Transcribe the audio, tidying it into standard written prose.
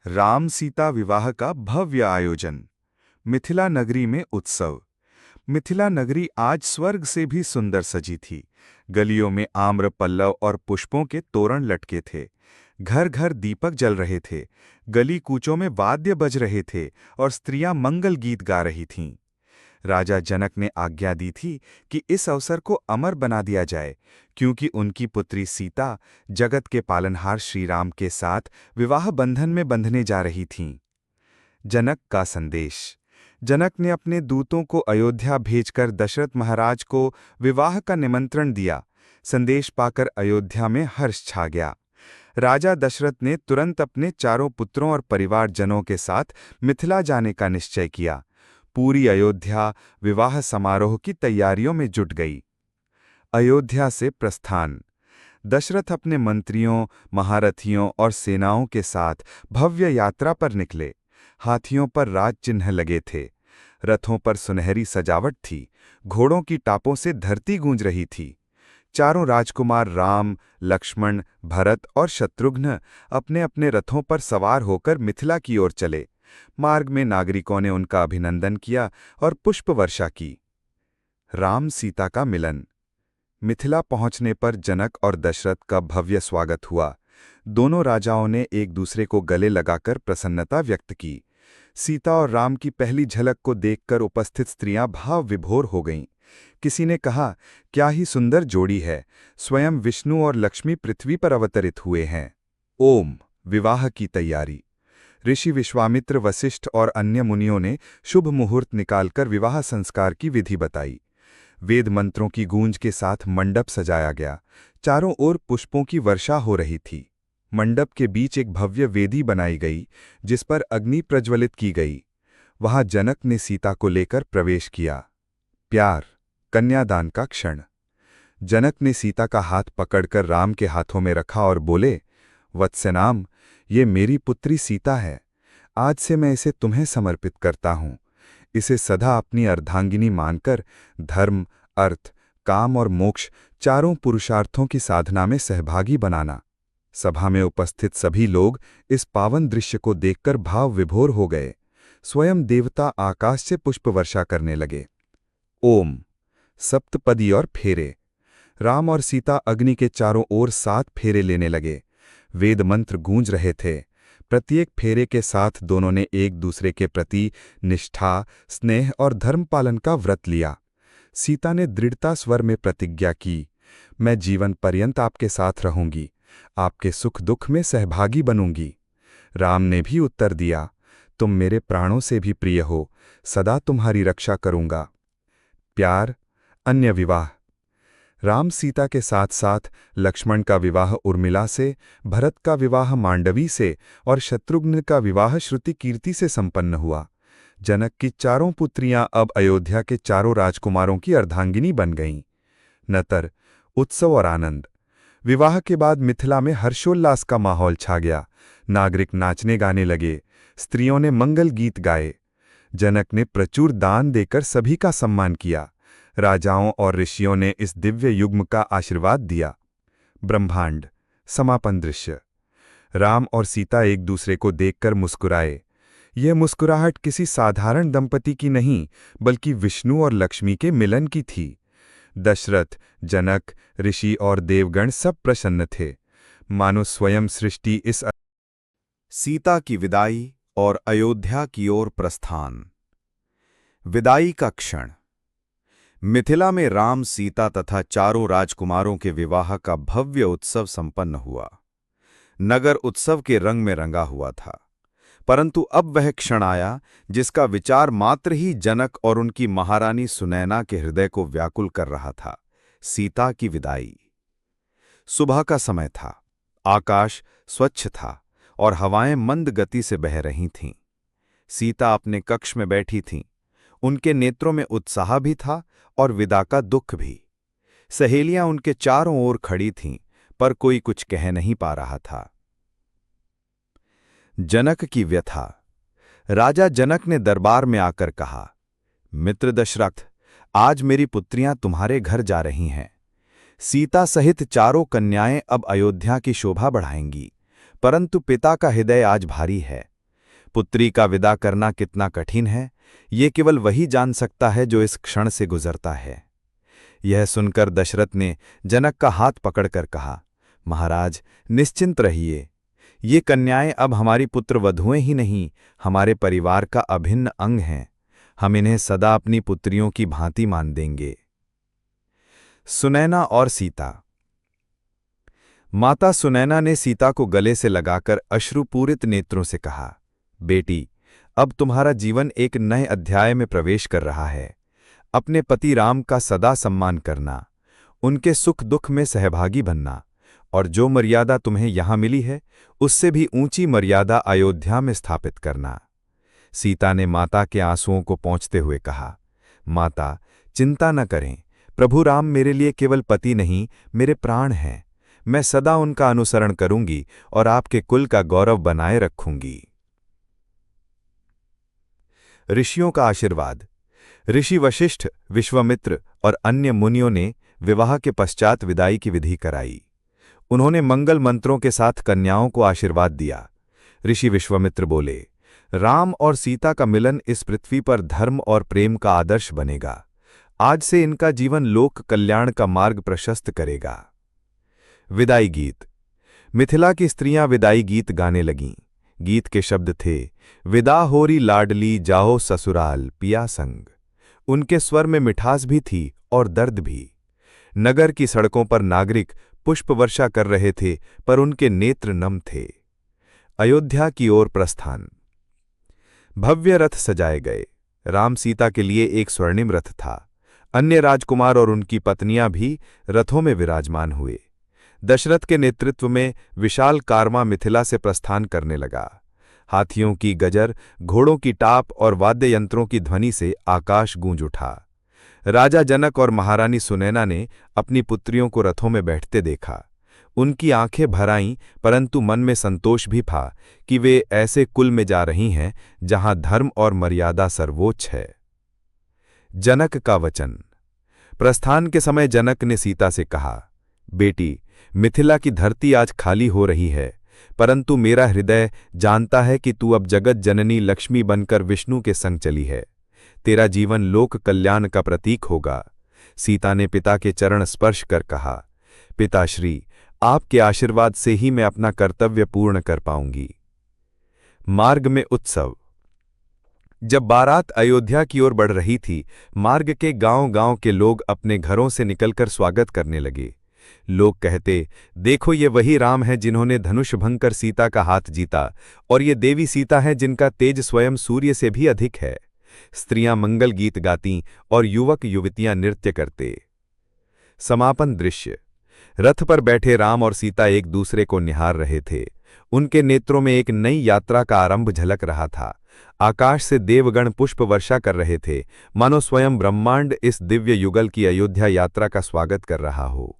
राम सीता विवाह का भव्य आयोजन। मिथिला नगरी में उत्सव। मिथिला नगरी आज स्वर्ग से भी सुंदर सजी थी। गलियों में आम्र पल्लव और पुष्पों के तोरण लटके थे। घर घर दीपक जल रहे थे। गली कूचों में वाद्य बज रहे थे और स्त्रियां मंगल गीत गा रही थीं। राजा जनक ने आज्ञा दी थी कि इस अवसर को अमर बना दिया जाए, क्योंकि उनकी पुत्री सीता जगत के पालनहार श्री राम के साथ विवाह बंधन में बंधने जा रही थीं। जनक का संदेश। जनक ने अपने दूतों को अयोध्या भेजकर दशरथ महाराज को विवाह का निमंत्रण दिया। संदेश पाकर अयोध्या में हर्ष छा गया। राजा दशरथ ने तुरंत अपने चारों पुत्रों और परिवारजनों के साथ मिथिला जाने का निश्चय किया। पूरी अयोध्या विवाह समारोह की तैयारियों में जुट गई। अयोध्या से प्रस्थान। दशरथ अपने मंत्रियों, महारथियों और सेनाओं के साथ भव्य यात्रा पर निकले। हाथियों पर राज चिन्ह लगे थे। रथों पर सुनहरी सजावट थी। घोड़ों की टापों से धरती गूंज रही थी। चारों राजकुमार राम, लक्ष्मण, भरत और शत्रुघ्न अपने अपने रथों पर सवार होकर मिथिला की ओर चले। मार्ग में नागरिकों ने उनका अभिनंदन किया और पुष्प वर्षा की। राम सीता का मिलन। मिथिला पहुंचने पर जनक और दशरथ का भव्य स्वागत हुआ। दोनों राजाओं ने एक दूसरे को गले लगाकर प्रसन्नता व्यक्त की। सीता और राम की पहली झलक को देखकर उपस्थित स्त्रियां भाव विभोर हो गईं। किसी ने कहा, क्या ही सुंदर जोड़ी है, स्वयं विष्णु और लक्ष्मी पृथ्वी पर अवतरित हुए हैं। ओम। विवाह की तैयारी। ऋषि विश्वामित्र, वशिष्ठ और अन्य मुनियों ने शुभ मुहूर्त निकालकर विवाह संस्कार की विधि बताई। वेद मंत्रों की गूंज के साथ मंडप सजाया गया। चारों ओर पुष्पों की वर्षा हो रही थी। मंडप के बीच एक भव्य वेदी बनाई गई, जिस पर अग्नि प्रज्वलित की गई। वहां जनक ने सीता को लेकर प्रवेश किया। प्यार। कन्यादान का क्षण। जनक ने सीता का हाथ पकड़कर राम के हाथों में रखा और बोले, वत्सनाम, ये मेरी पुत्री सीता है। आज से मैं इसे तुम्हें समर्पित करता हूं। इसे सदा अपनी अर्धांगिनी मानकर धर्म, अर्थ, काम और मोक्ष चारों पुरुषार्थों की साधना में सहभागी बनाना। सभा में उपस्थित सभी लोग इस पावन दृश्य को देखकर भाव विभोर हो गए। स्वयं देवता आकाश से पुष्प वर्षा करने लगे। ओम। सप्तपदी और फेरे। राम और सीता अग्नि के चारों ओर 7 फेरे लेने लगे। वेद मंत्र गूंज रहे थे। प्रत्येक फेरे के साथ दोनों ने एक दूसरे के प्रति निष्ठा, स्नेह और धर्म पालन का व्रत लिया। सीता ने दृढ़ता स्वर में प्रतिज्ञा की, मैं जीवन पर्यंत आपके साथ रहूंगी, आपके सुख दुख में सहभागी बनूंगी। राम ने भी उत्तर दिया, तुम मेरे प्राणों से भी प्रिय हो, सदा तुम्हारी रक्षा करूंगा। प्यार। अन्य विवाह। राम सीता के साथ साथ लक्ष्मण का विवाह उर्मिला से, भरत का विवाह मांडवी से और शत्रुघ्न का विवाह श्रुति कीर्ति से संपन्न हुआ। जनक की चारों पुत्रियां अब अयोध्या के चारों राजकुमारों की अर्धांगिनी बन गईं। नतर। उत्सव और आनंद। विवाह के बाद मिथिला में हर्षोल्लास का माहौल छा गया। नागरिक नाचने गाने लगे। स्त्रियों ने मंगल गीत गाए। जनक ने प्रचुर दान देकर सभी का सम्मान किया। राजाओं और ऋषियों ने इस दिव्य युग्म का आशीर्वाद दिया। ब्रह्मांड। समापन दृश्य। राम और सीता एक दूसरे को देखकर मुस्कुराए। यह मुस्कुराहट किसी साधारण दंपति की नहीं, बल्कि विष्णु और लक्ष्मी के मिलन की थी। दशरथ, जनक, ऋषि और देवगण सब प्रसन्न थे, मानो स्वयं सृष्टि इस। सीता की विदाई और अयोध्या की ओर प्रस्थान। विदाई का क्षण। मिथिला में राम, सीता तथा चारों राजकुमारों के विवाह का भव्य उत्सव संपन्न हुआ। नगर उत्सव के रंग में रंगा हुआ था, परंतु अब वह क्षण आया जिसका विचार मात्र ही जनक और उनकी महारानी सुनैना के हृदय को व्याकुल कर रहा था। सीता की विदाई। सुबह का समय था। आकाश स्वच्छ था और हवाएं मंद गति से बह रही थीं। सीता अपने कक्ष में बैठी थीं। उनके नेत्रों में उत्साह भी था और विदा का दुख भी। सहेलियां उनके चारों ओर खड़ी थीं, पर कोई कुछ कह नहीं पा रहा था। जनक की व्यथा। राजा जनक ने दरबार में आकर कहा, मित्र दशरथ, आज मेरी पुत्रियां तुम्हारे घर जा रही हैं। सीता सहित चारों कन्याएं अब अयोध्या की शोभा बढ़ाएंगी, परंतु पिता का हृदय आज भारी है। पुत्री का विदा करना कितना कठिन है, ये केवल वही जान सकता है जो इस क्षण से गुजरता है। यह सुनकर दशरथ ने जनक का हाथ पकड़कर कहा, महाराज निश्चिंत रहिए, ये कन्याएं अब हमारी पुत्र वधुएं ही नहीं, हमारे परिवार का अभिन्न अंग हैं। हम इन्हें सदा अपनी पुत्रियों की भांति मान देंगे। सुनैना और सीता। माता सुनैना ने सीता को गले से लगाकर अश्रुपूरित नेत्रों से कहा, बेटी, अब तुम्हारा जीवन एक नए अध्याय में प्रवेश कर रहा है। अपने पति राम का सदा सम्मान करना, उनके सुख दुख में सहभागी बनना, और जो मर्यादा तुम्हें यहां मिली है उससे भी ऊंची मर्यादा अयोध्या में स्थापित करना। सीता ने माता के आंसुओं को पोंछते हुए कहा, माता चिंता न करें, प्रभु राम मेरे लिए केवल पति नहीं, मेरे प्राण हैं। मैं सदा उनका अनुसरण करूंगी और आपके कुल का गौरव बनाए रखूंगी। ऋषियों का आशीर्वाद। ऋषि वशिष्ठ, विश्वामित्र और अन्य मुनियों ने विवाह के पश्चात विदाई की विधि कराई। उन्होंने मंगल मंत्रों के साथ कन्याओं को आशीर्वाद दिया। ऋषि विश्वामित्र बोले, राम और सीता का मिलन इस पृथ्वी पर धर्म और प्रेम का आदर्श बनेगा। आज से इनका जीवन लोक कल्याण का मार्ग प्रशस्त करेगा। विदाई गीत। मिथिला की स्त्रियां विदाई गीत गाने लगीं। गीत के शब्द थे, विदा होरी लाडली जाओ ससुराल पिया संग। उनके स्वर में मिठास भी थी और दर्द भी। नगर की सड़कों पर नागरिक पुष्प वर्षा कर रहे थे, पर उनके नेत्र नम थे। अयोध्या की ओर प्रस्थान। भव्य रथ सजाए गए। राम सीता के लिए एक स्वर्णिम रथ था। अन्य राजकुमार और उनकी पत्नियां भी रथों में विराजमान हुए। दशरथ के नेतृत्व में विशाल कारवां मिथिला से प्रस्थान करने लगा। हाथियों की गजर, घोड़ों की टाप और वाद्य यंत्रों की ध्वनि से आकाश गूंज उठा। राजा जनक और महारानी सुनैना ने अपनी पुत्रियों को रथों में बैठते देखा। उनकी आंखें भर आईं, परंतु मन में संतोष भी था कि वे ऐसे कुल में जा रही हैं जहां धर्म और मर्यादा सर्वोच्च है। जनक का वचन। प्रस्थान के समय जनक ने सीता से कहा, बेटी, मिथिला की धरती आज खाली हो रही है, परंतु मेरा हृदय जानता है कि तू अब जगत जननी लक्ष्मी बनकर विष्णु के संग चली है। तेरा जीवन लोक कल्याण का प्रतीक होगा। सीता ने पिता के चरण स्पर्श कर कहा, पिताश्री, आपके आशीर्वाद से ही मैं अपना कर्तव्य पूर्ण कर पाऊंगी। मार्ग में उत्सव। जब बारात अयोध्या की ओर बढ़ रही थी, मार्ग के गांव-गांव के लोग अपने घरों से निकलकर स्वागत करने लगे। लोग कहते, देखो ये वही राम है जिन्होंने धनुष भंग कर सीता का हाथ जीता, और ये देवी सीता है जिनका तेज स्वयं सूर्य से भी अधिक है। स्त्रियां मंगल गीत गातीं और युवक युवतियां नृत्य करते। समापन दृश्य। रथ पर बैठे राम और सीता एक दूसरे को निहार रहे थे। उनके नेत्रों में एक नई यात्रा का आरंभ झलक रहा था। आकाश से देवगण पुष्प वर्षा कर रहे थे, मानो स्वयं ब्रह्मांड इस दिव्य युगल की अयोध्या यात्रा का स्वागत कर रहा हो।